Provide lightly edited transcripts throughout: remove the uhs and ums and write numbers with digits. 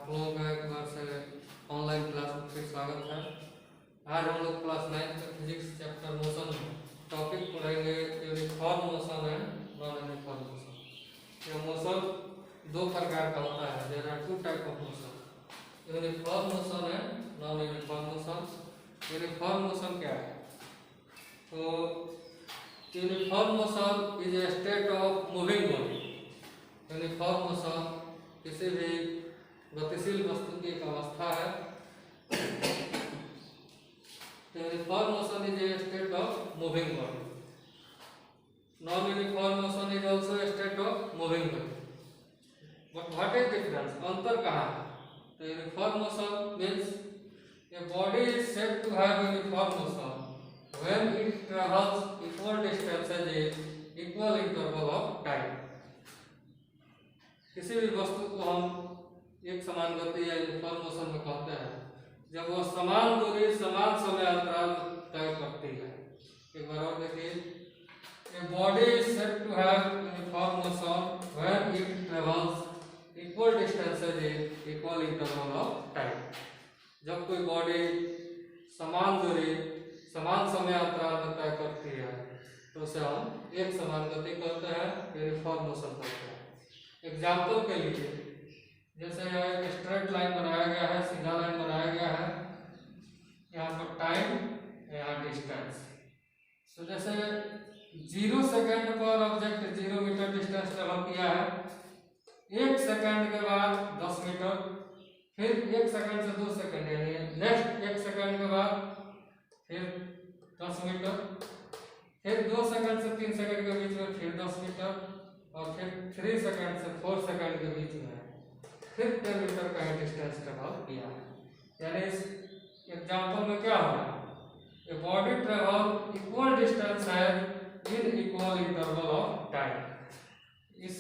आप लोगों का एक बार से ऑनलाइन क्लास में फिर स्वागत है। आज हम लोग क्लास 9 का फिजिक्स चैप्टर मोशन टॉपिक पढ़ेंगे। यूनिफॉर्म मोशन है, नॉन यूनिफॉर्म मोशन। यह मोशन दो प्रकार का होता है। There are two type of motion, uniform motion है, non uniform motion. Uniform motion क्या है? तो uniform motion is a state of moving body. Uniform motion किसी भी गतिशील वस्तु की एक अवस्था है। Uniform motion is a state of moving body. Non uniform motion is also a state of moving body. But what is difference? अंतर कहाँ है? तो uniform motion means a body is said to have uniform motion when it travels equal distances in equal interval of time। किसी भी वस्तु को हम एक समान गति या यूनिफॉर्म मोशन में कहते हैं जब वह समान दूरी समान समय अंतराल तय करती है। एक बार और देखिए, a body is said to have uniform motion when it travels equal distances in equal interval of time। जब कोई बॉडी समान दूरी समान समय अंतराल में तय करती है तो उसे हम एक समान गति कहते हैं, यूनिफॉर्म मोशन कहते हैं। एग्जाम्पल के लिए, जैसे एक स्ट्रेट लाइन बनाया गया है, सीधा लाइन बनाया गया है, यहाँ पर टाइम, यहाँ डिस्टेंस। तो जैसे 0 सेकेंड पर ऑब्जेक्ट 0 मीटर डिस्टेंस ट्रेवल किया है, 1 सेकेंड के बाद 10 मीटर, फिर 1 सेकेंड से 2 सेकेंड, यानी नेक्स्ट 1 सेकेंड के बाद फिर 10 मीटर, फिर 2 सेकंड से 3 सेकंड के बीच में फिर 10 मीटर, और फिर 3 सेकंड से 4 सेकंड के बीच में फिर 10 मीटर का डिस्टेंस ट्रेवल किया है। यानी इस एग्जांपल में क्या होगा? A body travel equal distance है in equal interval of time. इस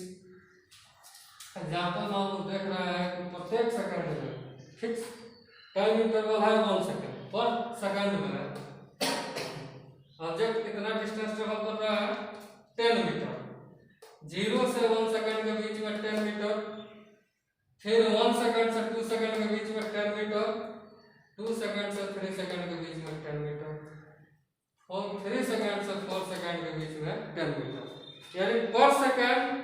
एग्जांपल में हम लोग देख रहे हैं कि प्रत्येक सेकंड में फिक्स टाइम इंटरवल है 1 सेकंड पर सेकंड में ऑब्जेक्ट कितना डिस्टेंस ट्रेवल कर रहा है? 10 मीटर। 0 से 1 सेकंड के बीच में 10 मीटर, फिर 1 सेकंड से 2 सेकंड के बीच में 10 मीटर, 2 सेकंड से 3 सेकंड के बीच में 10 मीटर, और 3 सेकंड से 4 सेकंड के बीच में 10 मीटर। यानी पर सेकंड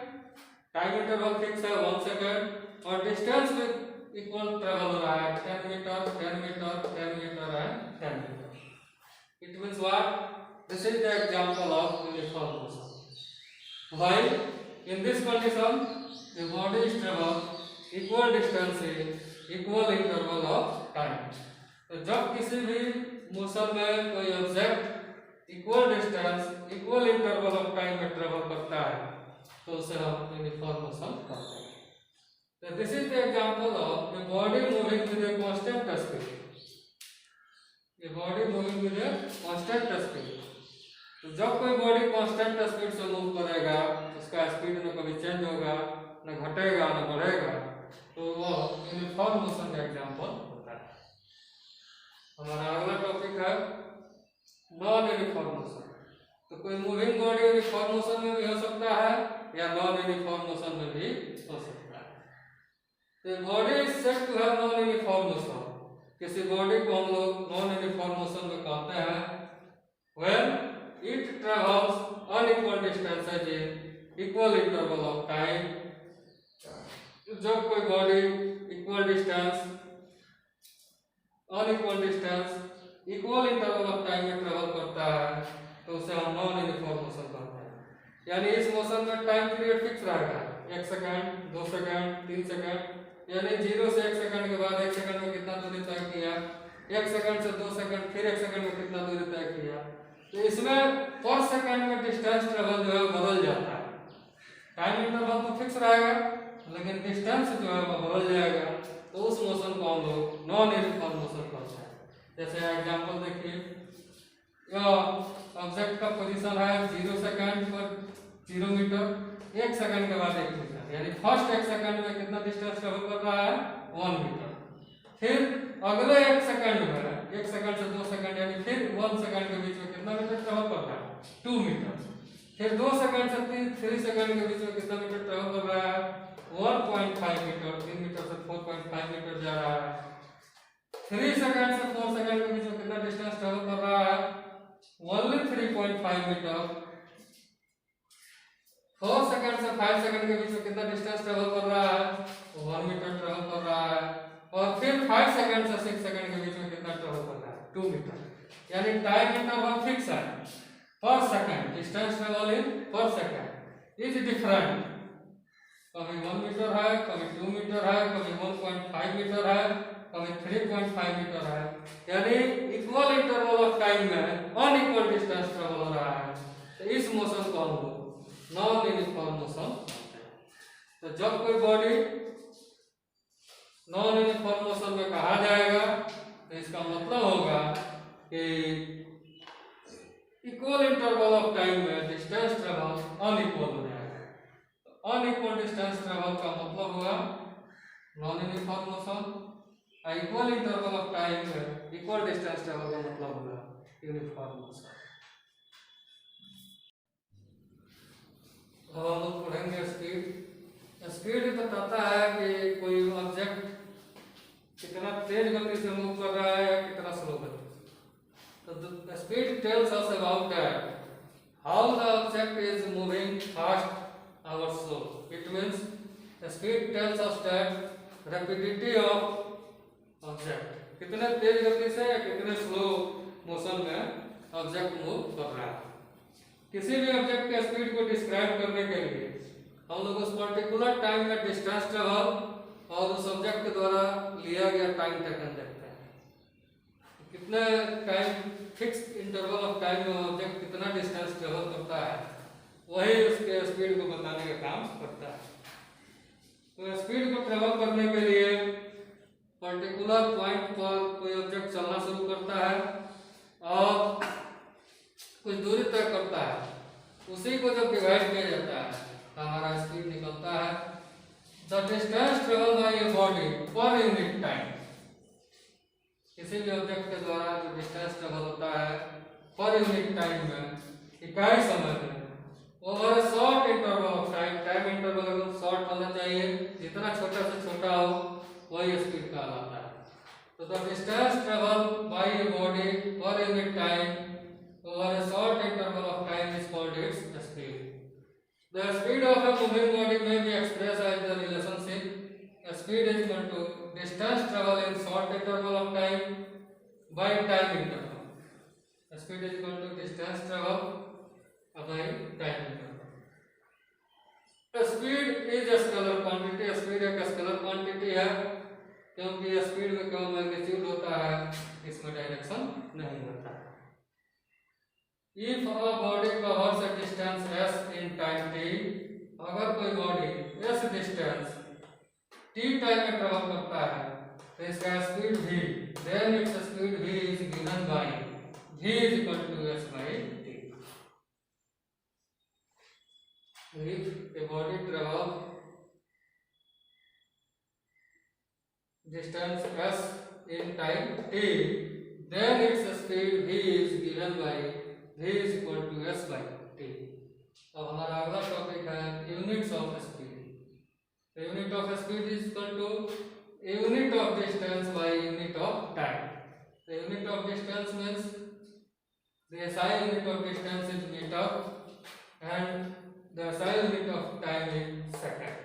टाइम इंटरवल फिक्स है 1 सेकंड, और डिस्टेंस भी इक्वल ट्रेवल हो रहा है 10 metre, 10 metre, 10 metre and 10 metre. It means what? This is the example of uniform motion. While in this condition, the body is travel equal distance in equal interval of time। तो जब किसी भी motion में कोई object equal distance equal interval of time में travel करता है तो उसे हम यूनिफॉर्म मोशन कहते हैं। So this is the example of a body moving with a constant speed। A body moving with a constant speed। तो जब कोई बॉडी कांस्टेंट स्पीड से मूव करेगा उसका स्पीड में कभी चेंज होगा, न घटेगा न बढ़ेगा, तो वो यूनिफॉर्म मोशन का एग्जांपल होता है। हमारा अगला टॉपिक है नॉन यूनिफॉर्म मोशन। तो कोई मूविंग बॉडी यूनिफॉर्म मोशन में भी हो सकता है या नॉन यूनिफॉर्म मोशन में भी हो सकता है। तो body is said to have non uniform motion. किसी बॉडी को हम लोग नॉन यूनिफॉर्म मोशन में कहते हैं when it travels unequal distances in equal interval of time। जब कोई body equal distance unequal distance equal interval of time में ट्रेवल करता है तो उसे हम नॉन यूनिफॉर्म मोशन कहते हैं। यानी इस मोशन में टाइम पीरियड फिक्स रहेगा, 1 सेकंड, 2 सेकंड, 3 सेकंड, यानी 0 से 1 सेकंड के बाद 1 सेकंड में कितना दूरी तय किया, 1 सेकंड से 2 सेकंड, फिर 1 सेकंड में कितना दूरी तय किया। तो इसमें पर सेकंड में डिस्टेंस ट्रेवल जो है बदल जाता है। टाइम इंटरवल तो फिक्स रहेगा लेकिन डिस्टेंस जो है वो बदल जाएगा, तो उस मोशन को हम लोग नॉन यूनिफॉर्म मोशन कहते हैं। जैसे एग्जांपल देखिए, ऑब्जेक्ट का पोजीशन है 0 सेकंड पर 0 मीटर, 1 सेकंड के बाद 1 मीटर, यानी फर्स्ट 1 सेकंड में कितना डिस्टेंस ट्रेवल कर रहा है? 1 मीटर। फिर अगले 1 सेकंड में 1 सेकंड से 2 सेकंड, यानी फिर 1 सेकंड के बीच में कितना मीटर ट्रेवल कर रहा है? 2 मीटर। फिर 2 सेकंड से 3 सेकंड के बीच में कितना मीटर ट्रेवल कर रहा है? 1.5 मीटर। 3 मीटर से 4.5 मीटर जा रहा है। 3 सेकंड से 4 सेकंड के बीच में कितना डिस्टेंस ट्रेवल कर रहा है? Only 3.5 metre. 4 सेकंड से 5 सेकंड के बीच में कितना डिस्टेंस ट्रेवल कर रहा है? 1 मीटर ट्रेवल कर रहा है। और फिर 5 सेकंड से 6 सेकंड के बीच में कितना ट्रेवल कर रहा है? 2 मीटर। यानी टाइम इंटरवल फिक्स है पर सेकंड। डिस्टेंस ट्रेवल इन पर सेकंड इज डिफरेंट। कभी 1 मीटर है, कभी 2 मीटर है, कभी 1.5 मीटर है, कभी 3.5 मीटर है। यानी इक्वल इंटरवल ऑफ टाइम में अनइक्वल डिस्टेंस ट्रेवल हो रहा है। तो इस मोशन को हम लोग नॉन यूनिफॉर्म मोशन। तो जब कोई बॉडी नॉन यूनिफॉर्म मोशन में कहा जाएगा तो इसका मतलब होगा कि इक्वल इंटरवल ऑफ टाइम में डिस्टेंस ट्रेवल अनइक्वल हो जाएगा। तो अनइक्वल डिस्टेंस ट्रेवल का मतलब हुआ non uniform motion. Equal interval of time में इक्वल डिस्टेंस ट्रेवल का मतलब होगा यूनिफॉर्म मोशन। अब हम लोग पढ़ेंगे स्पीड। स्पीड बताता है कि कोई ऑब्जेक्ट कितना तेज गति से मूव कर रहा है या कितना स्लो गति। तो speed tells us about that how the object is moving fast और slow. It means speed tells us that rapidity of object, कितने तेज गति से या कितने स्लो मोशन में ऑब्जेक्ट मूव कर रहा है। किसी भी ऑब्जेक्ट के स्पीड को डिस्क्राइब करने के लिए हम लोग उस पर्टिकुलर टाइम में डिस्टेंस ट्रेवल और उस ऑब्जेक्ट के द्वारा लिया गया टाइम टेकन देखते हैं। कितने time fix interval of time में ऑब्जेक्ट कितना डिस्टेंस ट्रेवल करता है, वही उसके स्पीड को बताने का काम करता है। तो स्पीड को ट्रेवल करने के लिए पर्टिकुलर पॉइंट पर कोई ऑब्जेक्ट चलना शुरू करता है और कुछ दूरी तय करता है, उसी को जब डिवाइड किया जाता है तो हमारा स्पीड निकलता है। The distance travel bye a body per unit time. किसी भी ऑब्जेक्ट के द्वारा जो डिस्टेंस ट्रेवल होता है पर यूनिट टाइम में, इकाई समय में, over A short interval of time. Time interval एकदम शॉर्ट होना चाहिए, जितना छोटा से छोटा हो वही स्पीड कहलाता है। तो the distance travel bye a body per unit time over a short interval of time is called its speed. The speed of a moving body may be expressed as the relationship speed is equal to distance travel in short interval of time by time interval. Speed is equal to distance travel by time interval. Speed is a scalar quantity. Speed एक scalar quantity है क्योंकि speed में केवल magnitude होता है, इसमें direction नहीं होता है। If a body covers a distance s in time t, अगर कोई body s distance t time में ट्रेवल करता है तो इसका speed v, then its speed v is given by v is equal to s by t. If a body travels distance s in time t, then its speed v is given by v is equal to s by t. अब हमारा अगला topic है units of speed. Unit of speed is equal to unit of distance by unit of time. Unit of distance means the SI unit of distance is metre and the SI unit of time is second.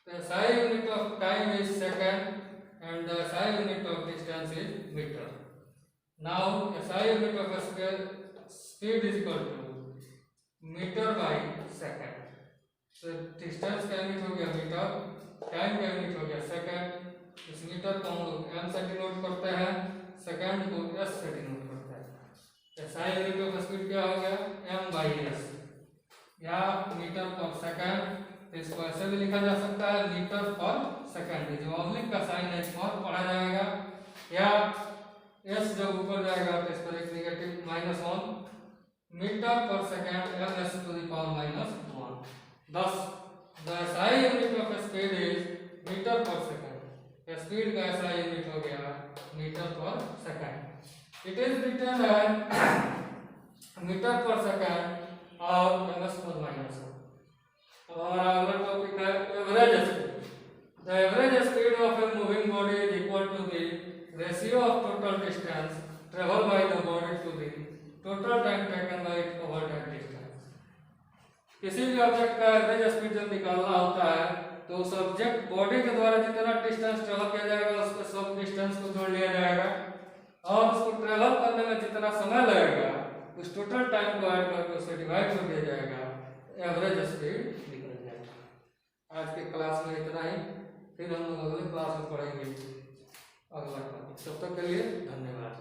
The SI unit of time is second and the SI unit of distance is meter. Now SI unit of speed is equal to meter by second. So distance का unit हो गया metre, time का unit हो गया second. इस metre को हम लोग m से डिनोट करते हैं, सेकंड को s से डिनोट करते हैं। SI यूनिट ऑफ स्पीड क्या हो गया? m by s या मीटर पर सेकंड। इसको ऐसे भी लिखा जा सकता है मीटर पर सेकंड। जो ऑब्लिक का साइन है इस पर पढ़ा जाएगा, या s जब ऊपर जाएगा तो इस पर एक negative -1 metre per second ms to the power -1। thus the SI unit of speed is metre per second. स्पीड का SI यूनिट हो गया metre per second. It is written as metre per second और ms पर माइनस 1। अब हमारा अगला topic है average speed. The average speed of a moving body is equal to the ratio of total distance travel by the body to the total time taken by it cover that distance. किसी भी object का average speed जब निकालना होता है तो उस object body के द्वारा जितना डिस्टेंस ट्रेवल किया जाएगा उसके सब डिस्टेंस को जोड़ लिया जाएगा और उसको ट्रेवल करने में जितना समय लगेगा उस टोटल टाइम को ऐड करके उससे डिवाइड कर दिया जाएगा, एवरेज स्पीड निकल जाएगा। आज के क्लास में इतना ही, फिर हम लोग अगले क्लास में पढ़ेंगे अगला टॉपिक। तब तक के लिए धन्यवाद।